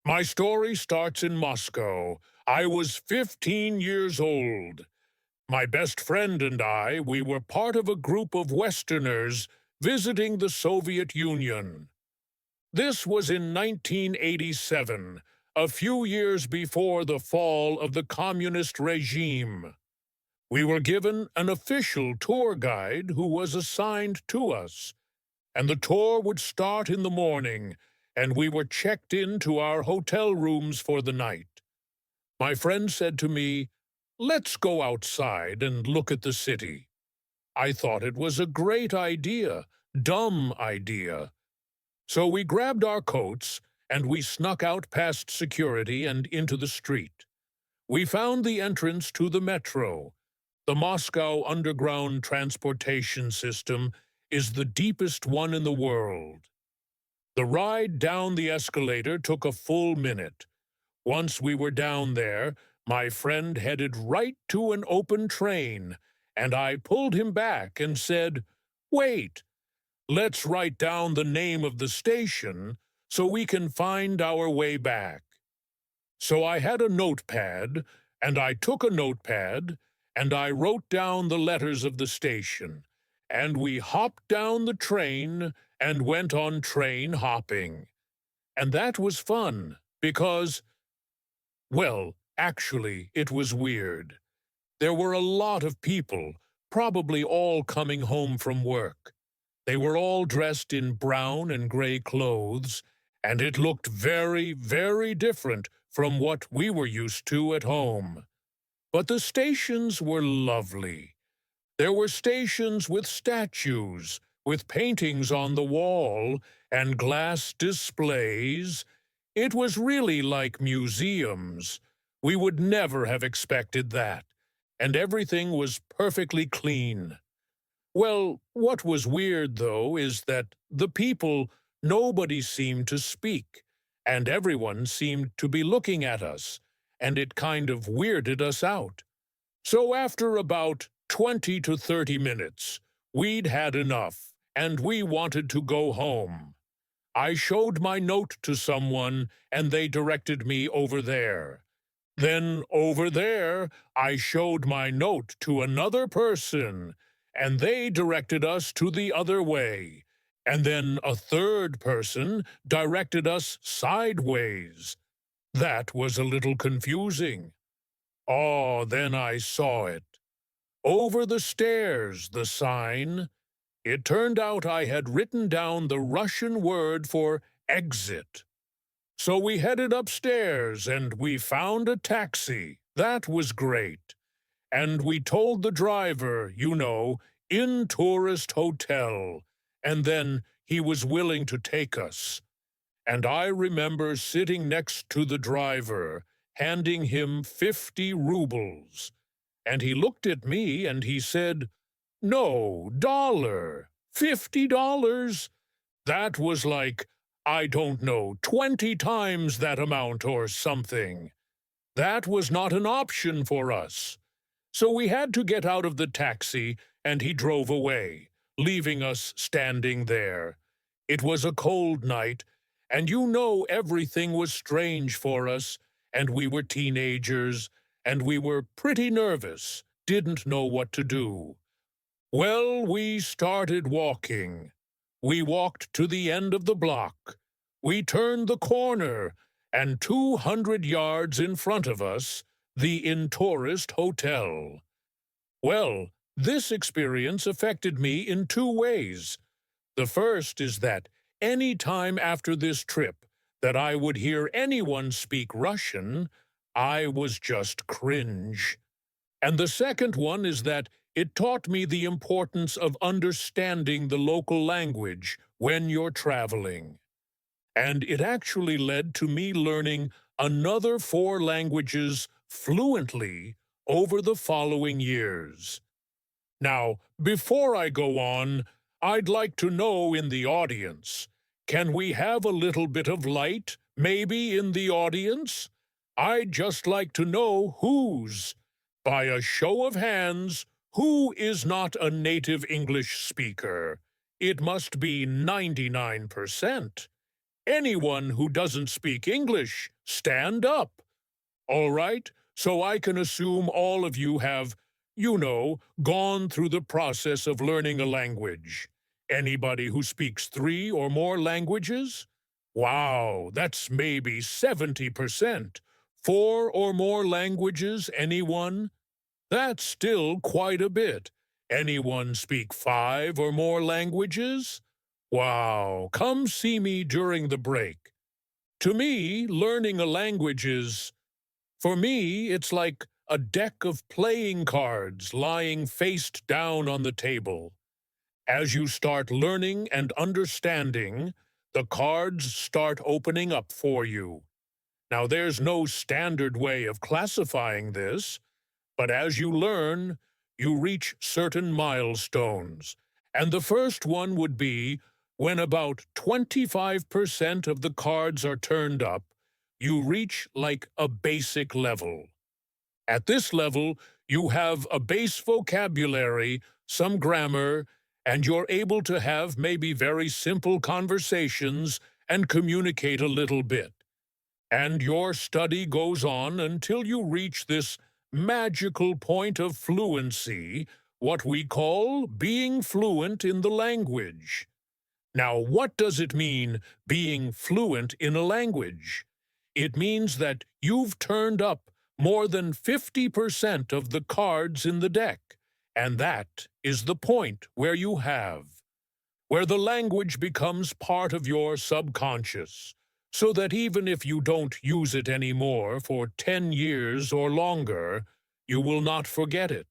My story starts in Moscow. I was 15 years old. My best friend and I, we were part of a group of Westerners visiting the Soviet Union. This was in 1987, a few years before the fall of the communist regime. We were given an official tour guide who was assigned to us, and the tour would start in the morning, and we were checked into our hotel rooms for the night. My friend said to me, "Let's go outside and look at the city." I thought it was a great idea, dumb idea. So we grabbed our coats, and we snuck out past security and into the street. We found the entrance to the metro. The Moscow underground transportation system is the deepest one in the world. The ride down the escalator took a full minute. Once we were down there, my friend headed right to an open train, and I pulled him back and said, "Wait, let's write down the name of the station so we can find our way back." So I had a notepad, and I took a notepad, and I wrote down the letters of the station, and we hopped down the train and went on train hopping. And that was fun, because, well, actually, it was weird. There were a lot of people, probably all coming home from work. They were all dressed in brown and gray clothes, and it looked very, very different from what we were used to at home. But the stations were lovely. There were stations with statues, with paintings on the wall, and glass displays. It was really like museums. We would never have expected that, and everything was perfectly clean. Well, what was weird, though, is that the people, nobody seemed to speak, and everyone seemed to be looking at us, and it kind of weirded us out. So after about 20 to 30 minutes, we'd had enough, and we wanted to go home. I showed my note to someone, and they directed me over there. Then over there, I showed my note to another person, and they directed us to the other way. And then a third person directed us sideways. That was a little confusing. Oh, then I saw it. Over the stairs, the sign. It turned out I had written down the Russian word for exit. So we headed upstairs, and we found a taxi. That was great. And we told the driver, in tourist hotel, and then he was willing to take us. And I remember sitting next to the driver, handing him 50 rubles. And he looked at me and he said, "No, dollar, $50. That was like, I don't know, 20 times that amount or something. That was not an option for us. So we had to get out of the taxi, and he drove away, leaving us standing there. It was a cold night, and everything was strange for us, and we were teenagers, and we were pretty nervous, didn't know what to do. Well, we started walking. We walked to the end of the block. We turned the corner, and 200 yards in front of us, the In Tourist Hotel. Well, this experience affected me in two ways. The first is that any time after this trip that I would hear anyone speak Russian, I was just cringe. And the second one is that it taught me the importance of understanding the local language when you're traveling. And it actually led to me learning another 4 languages fluently over the following years. Now, before I go on, I'd like to know in the audience, can we have a little bit of light, maybe in the audience? I'd just like to know who's. By a show of hands, who is not a native English speaker? It must be 99%. Anyone who doesn't speak English, stand up. All right? So I can assume all of you have, gone through the process of learning a language. Anybody who speaks 3 or more languages? Wow, that's maybe 70%. 4 or more languages, anyone? That's still quite a bit. Anyone speak 5 or more languages? Wow, come see me during the break. To me, learning a language is, for me, it's like a deck of playing cards lying face down on the table. As you start learning and understanding, the cards start opening up for you. Now, there's no standard way of classifying this, but as you learn, you reach certain milestones. And the first one would be when about 25% of the cards are turned up, you reach like a basic level. At this level, you have a base vocabulary, some grammar, and you're able to have maybe very simple conversations and communicate a little bit. And your study goes on until you reach this magical point of fluency, what we call being fluent in the language. Now, what does it mean, being fluent in a language? It means that you've turned up more than 50% of the cards in the deck, and that is the point where the language becomes part of your subconscious, so that even if you don't use it anymore for 10 years or longer, you will not forget it.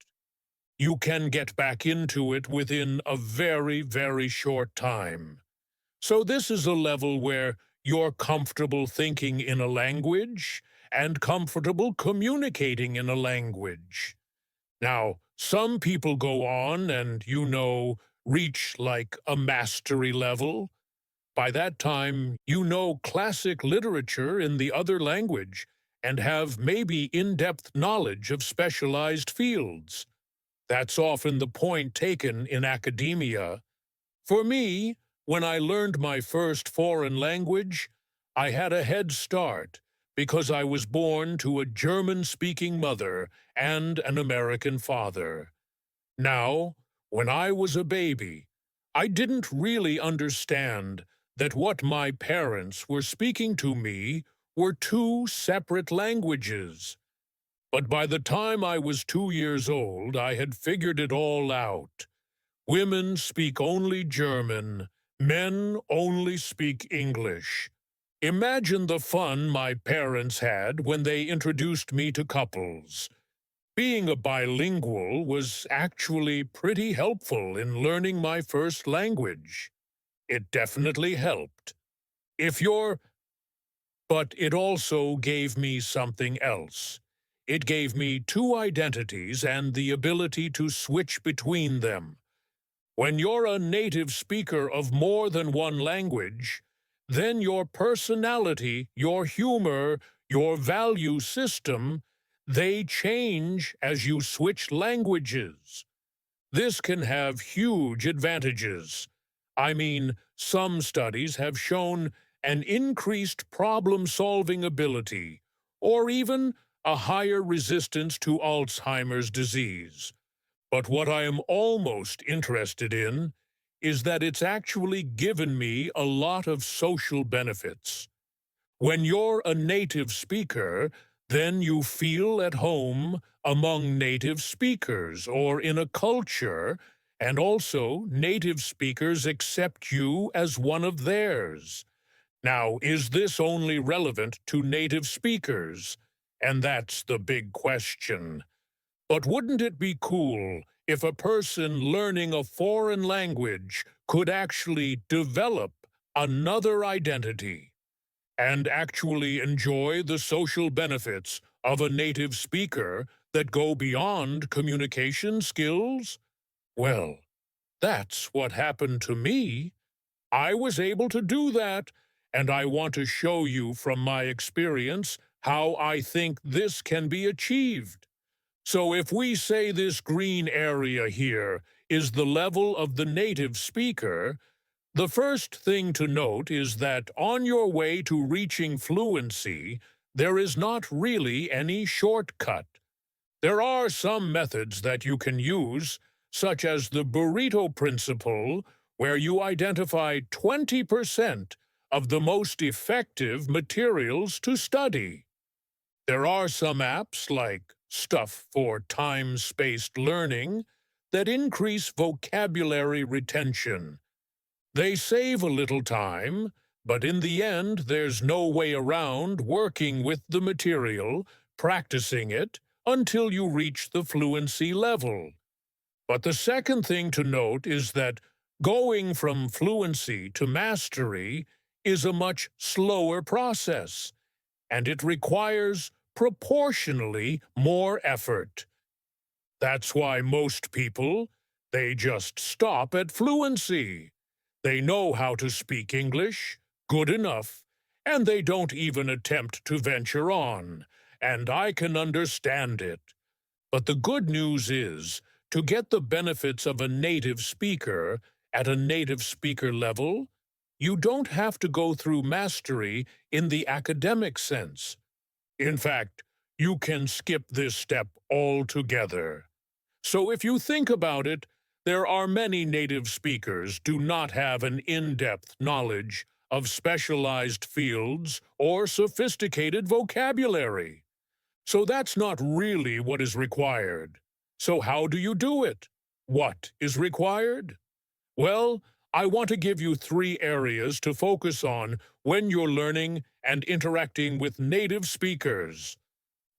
You can get back into it within a very, very short time. So this is a level where you're comfortable thinking in a language and comfortable communicating in a language. Now, some people go on and, reach like a mastery level. By that time, you know classic literature in the other language and have maybe in-depth knowledge of specialized fields. That's often the point taken in academia. For me, when I learned my first foreign language, I had a head start because I was born to a German-speaking mother and an American father. Now, when I was a baby, I didn't really understand that what my parents were speaking to me were 2 separate languages. But by the time I was 2 years old, I had figured it all out. Women speak only German, men only speak English. Imagine the fun my parents had when they introduced me to couples. Being a bilingual was actually pretty helpful in learning my first language. It definitely helped. If you're But it also gave me something else. It gave me 2 identities and the ability to switch between them. When you're a native speaker of more than one language, then your personality, your humor, your value system, they change as you switch languages. This can have huge advantages. I mean, some studies have shown an increased problem-solving ability, or even a higher resistance to Alzheimer's disease. But what I am almost interested in is that it's actually given me a lot of social benefits. When you're a native speaker, then you feel at home among native speakers or in a culture, and also native speakers accept you as one of theirs. Now, is this only relevant to native speakers? And that's the big question. But wouldn't it be cool if a person learning a foreign language could actually develop another identity and actually enjoy the social benefits of a native speaker that go beyond communication skills? Well, that's what happened to me. I was able to do that, and I want to show you from my experience how I think this can be achieved. So if we say this green area here is the level of the native speaker, The first thing to note is that on your way to reaching fluency, there is not really any shortcut. There are some methods that you can use, such as the burrito principle, where you identify 20% of the most effective materials to study. There are some apps like Stuff for Time-Spaced Learning that increase vocabulary retention. They save a little time, but in the end there's no way around working with the material, practicing it, until you reach the fluency level. But the second thing to note is that going from fluency to mastery is a much slower process, and it requires proportionally more effort. That's why most people, they just stop at fluency. They know how to speak English, good enough, and they don't even attempt to venture on, and I can understand it. But the good news is, to get the benefits of a native speaker at a native speaker level, you don't have to go through mastery in the academic sense. In fact, you can skip this step altogether. So if you think about it, there are many native speakers do not have an in-depth knowledge of specialized fields or sophisticated vocabulary. So that's not really what is required. So how do you do it? What is required? Well, I want to give you 3 areas to focus on when you're learning and interacting with native speakers.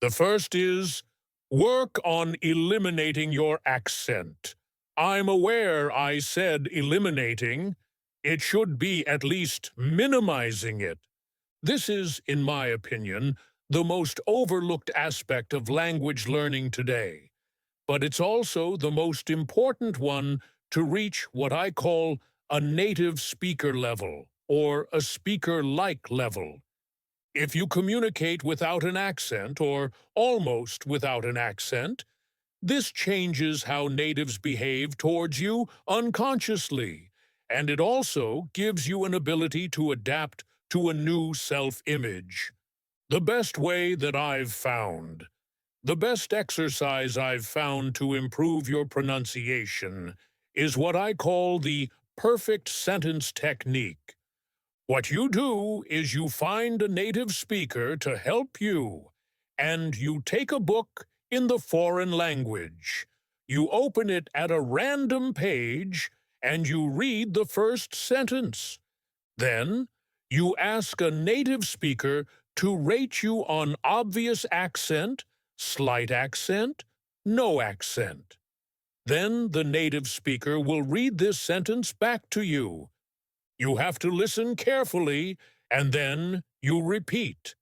The first is work on eliminating your accent. I'm aware I said eliminating. It should be at least minimizing it. This is, in my opinion, the most overlooked aspect of language learning today, but it's also the most important one to reach what I call a native speaker level, or a speaker-like level. If you communicate without an accent, or almost without an accent, this changes how natives behave towards you unconsciously, and it also gives you an ability to adapt to a new self-image. The best way that I've found, the best exercise I've found to improve your pronunciation is what I call the perfect sentence technique. What you do is you find a native speaker to help you, and you take a book in the foreign language. You open it at a random page, and you read the first sentence. Then, you ask a native speaker to rate you on obvious accent, slight accent, no accent. Then the native speaker will read this sentence back to you. You have to listen carefully, and then you repeat.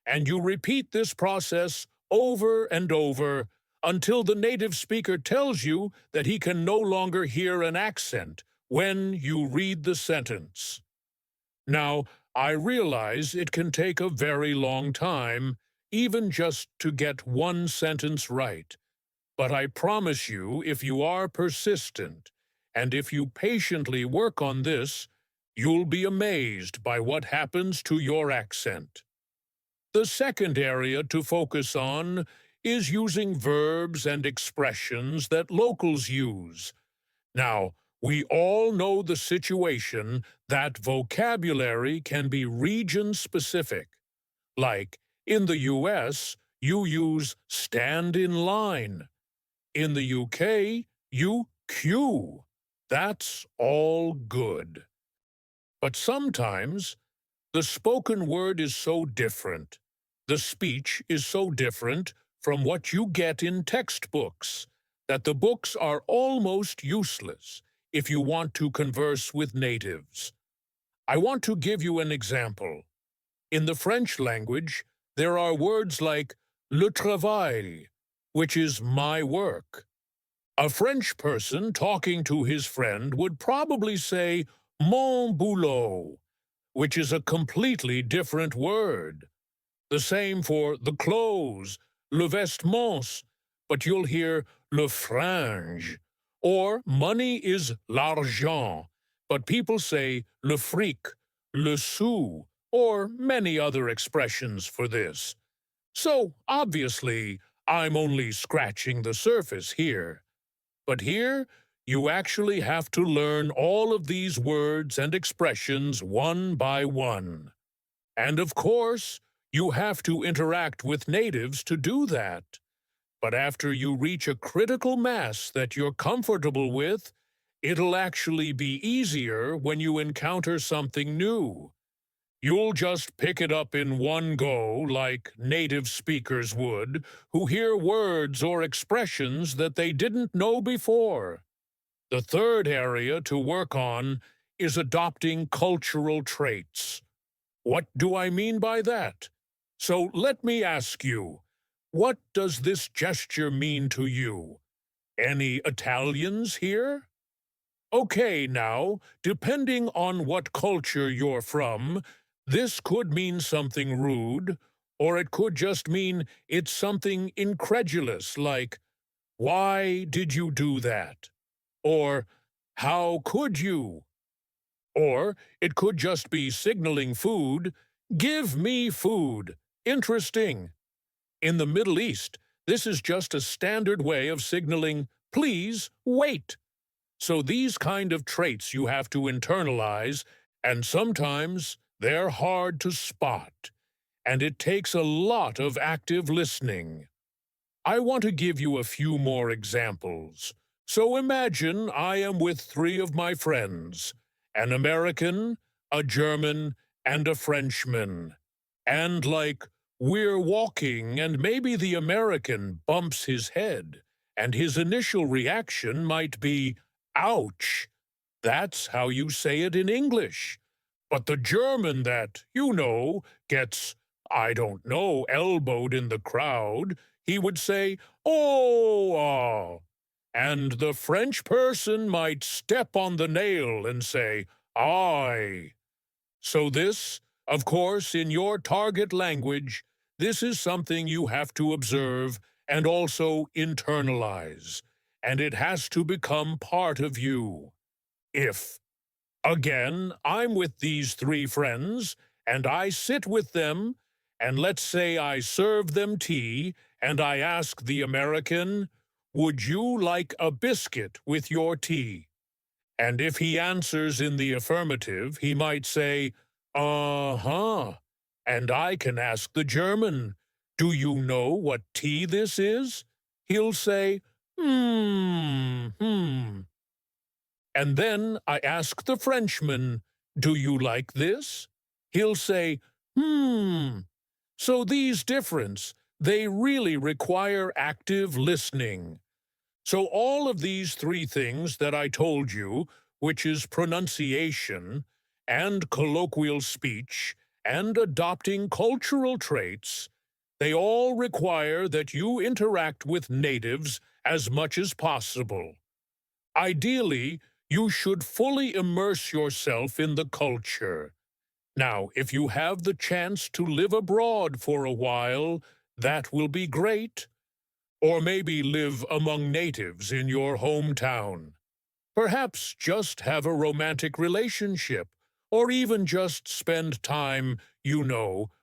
And you repeat this process over and over until the native speaker tells you that he can no longer hear an accent when you read the sentence. Now, I realize it can take a very long time, even just to get one sentence right. But I promise you, if you are persistent, and if you patiently work on this, you'll be amazed by what happens to your accent. The second area to focus on is using verbs and expressions that locals use. Now, we all know the situation that vocabulary can be region-specific. Like, in the US, you use stand in line. In the UK, you queue. That's all good. But sometimes, the spoken word is so different. The speech is so different from what you get in textbooks that the books are almost useless if you want to converse with natives. I want to give you an example. In the French language, there are words like le travail, which is my work. A French person talking to his friend would probably say mon boulot, which is a completely different word. The same for the clothes, le vêtements, but you'll hear le fringe. Or money is l'argent, but people say le fric, le sou, or many other expressions for this. So, obviously, I'm only scratching the surface here. But here, you actually have to learn all of these words and expressions one by one. And of course, you have to interact with natives to do that. But after you reach a critical mass that you're comfortable with, it'll actually be easier when you encounter something new. You'll just pick it up in one go like native speakers would, who hear words or expressions that they didn't know before. The third area to work on is adopting cultural traits. What do I mean by that? So let me ask you, what does this gesture mean to you? Any Italians here? Okay, now, depending on what culture you're from, this could mean something rude, or it could just mean it's something incredulous, like, why did you do that? Or, how could you? Or it could just be signaling food, give me food. Interesting. In the Middle East, this is just a standard way of signaling, please wait. So these kind of traits you have to internalize, and sometimes they're hard to spot, and it takes a lot of active listening. I want to give you a few more examples. So imagine I am with three of my friends, an American, a German, and a Frenchman. And we're walking and maybe the American bumps his head, and his initial reaction might be, ouch. That's how you say it in English. But the German that, gets, I don't know, elbowed in the crowd, he would say, oh, ah. And the French person might step on the nail and say, aye. So this, of course, in your target language, this is something you have to observe and also internalize, and it has to become part of you. If, again, I'm with these three friends, and I sit with them, and let's say I serve them tea, and I ask the American, would you like a biscuit with your tea? And if he answers in the affirmative, he might say, uh-huh. And I can ask the German, do you know what tea this is? He'll say, hmm. And then I ask the Frenchman, do you like this? He'll say, hmm. So these differences, they really require active listening. So all of these three things that I told you, which is pronunciation and colloquial speech and adopting cultural traits, they all require that you interact with natives as much as possible. Ideally, you should fully immerse yourself in the culture. Now, if you have the chance to live abroad for a while, that will be great. Or maybe live among natives in your hometown. Perhaps just have a romantic relationship, or even just spend time,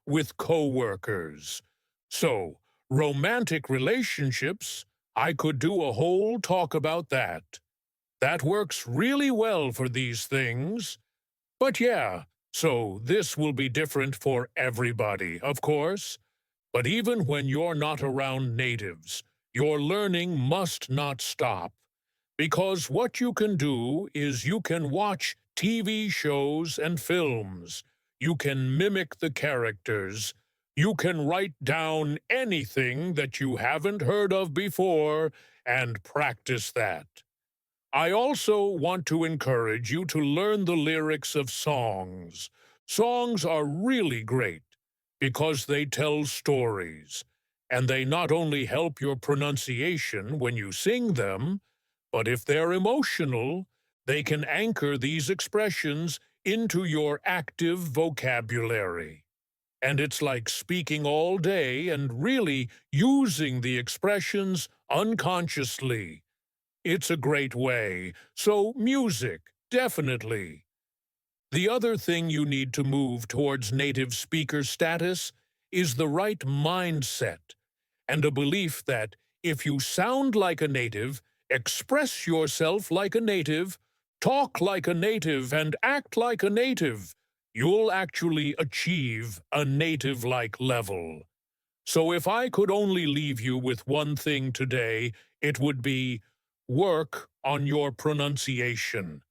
with co-workers. So, romantic relationships, I could do a whole talk about that. That works really well for these things. But yeah, so this will be different for everybody, of course. But even when you're not around natives, your learning must not stop. Because what you can do is you can watch TV shows and films. You can mimic the characters. You can write down anything that you haven't heard of before and practice that. I also want to encourage you to learn the lyrics of songs. Songs are really great because they tell stories, and they not only help your pronunciation when you sing them, but if they're emotional, they can anchor these expressions into your active vocabulary. And it's like speaking all day and really using the expressions unconsciously. It's a great way. So music, Definitely. The other thing you need to move towards native speaker status is the right mindset and a belief that if you sound like a native, express yourself like a native, talk like a native, and act like a native, you'll actually achieve a native-like level. So if I could only leave you with one thing today, it would be work on your pronunciation.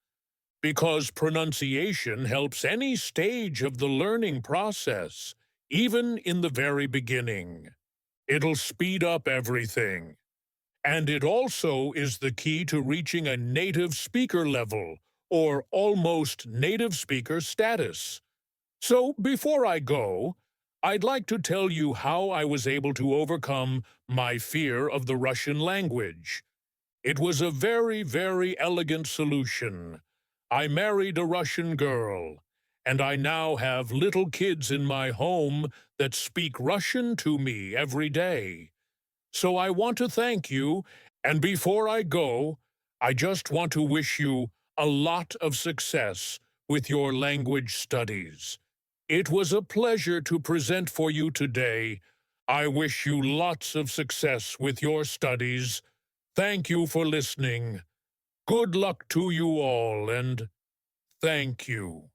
Because pronunciation helps any stage of the learning process, even in the very beginning. It'll speed up everything. And it also is the key to reaching a native speaker level, or almost native speaker status. So before I go, I'd like to tell you how I was able to overcome my fear of the Russian language. It was a very, very elegant solution. I married a Russian girl, and I now have little kids in my home that speak Russian to me every day. So I want to thank you, and before I go, I just want to wish you a lot of success with your language studies. It was a pleasure to present for you today. I wish you lots of success with your studies. Thank you for listening. Good luck to you all, and thank you.